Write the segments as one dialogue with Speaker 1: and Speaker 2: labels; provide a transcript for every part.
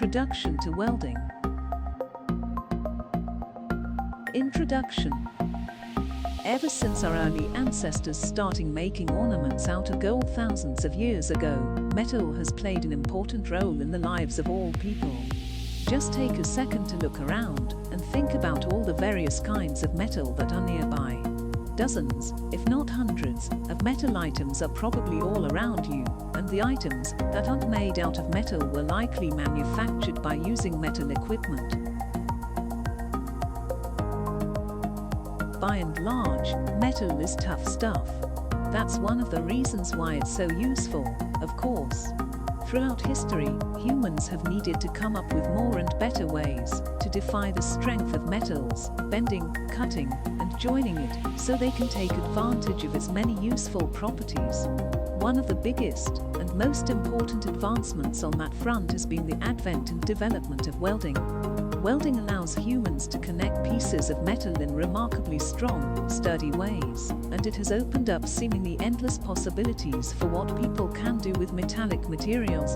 Speaker 1: Introduction to welding. Introduction. Ever since our early ancestors starting making ornaments out of gold thousands of years ago, metal has played an important role in the lives of all people. Just take a second to look around and think about all the various kinds of metal that are nearby. Dozens, if not hundreds, of metal items are probably all around you, and the items that aren't made out of metal were likely manufactured by using metal equipment. By and large, metal is tough stuff. That's one of the reasons why it's so useful, of course. Throughout history, humans have needed to come up with more and better ways to defy the strength of metals, bending, cutting, and joining it so they can take advantage of its many useful properties. One of the biggest and most important advancements on that front has been the advent and development of welding. Welding allows humans to connect pieces of metal in remarkably strong, sturdy ways, and it has opened up seemingly endless possibilities for what people can do with metallic materials.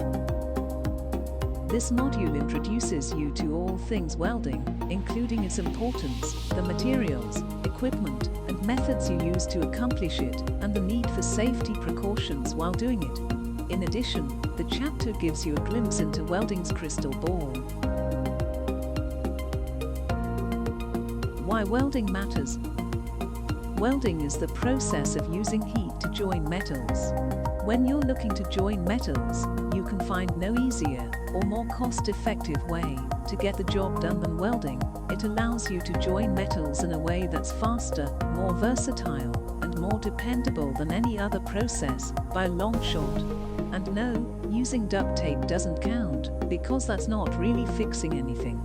Speaker 1: This module introduces you to all things welding, including its importance, the materials, equipment, and methods you use to accomplish it, and the need for safety precautions while doing it. In addition, the chapter gives you a glimpse into welding's crystal ball. Why welding matters. Welding is the process of using heat to join metals. When you're looking to join metals, you can find no easier or more cost-effective way to get the job done than welding. It allows you to join metals in a way that's faster, more versatile, and more dependable than any other process, by a long shot. And no, using duct tape doesn't count, because that's not really fixing anything.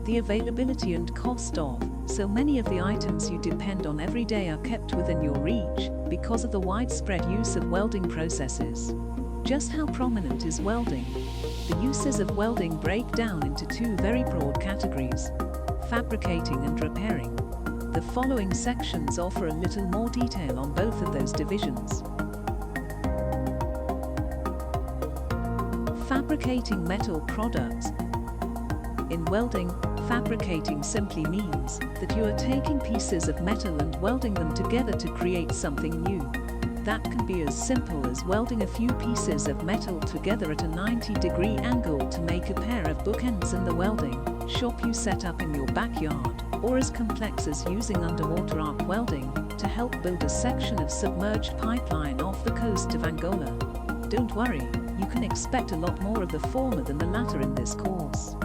Speaker 1: The availability and cost of so many of the items you depend on every day are kept within your reach because of the widespread use of welding processes. Just how prominent is welding? The uses of welding break down into two very broad categories: fabricating and repairing. The following sections offer a little more detail on both of those divisions. Fabricating metal products. In welding, fabricating simply means that you are taking pieces of metal and welding them together to create something new. That can be as simple as welding a few pieces of metal together at a 90-degree angle to make a pair of bookends in the welding shop you set up in your backyard, or as complex as using underwater arc welding to help build a section of submerged pipeline off the coast of Angola. Don't worry, you can expect a lot more of the former than the latter in this course.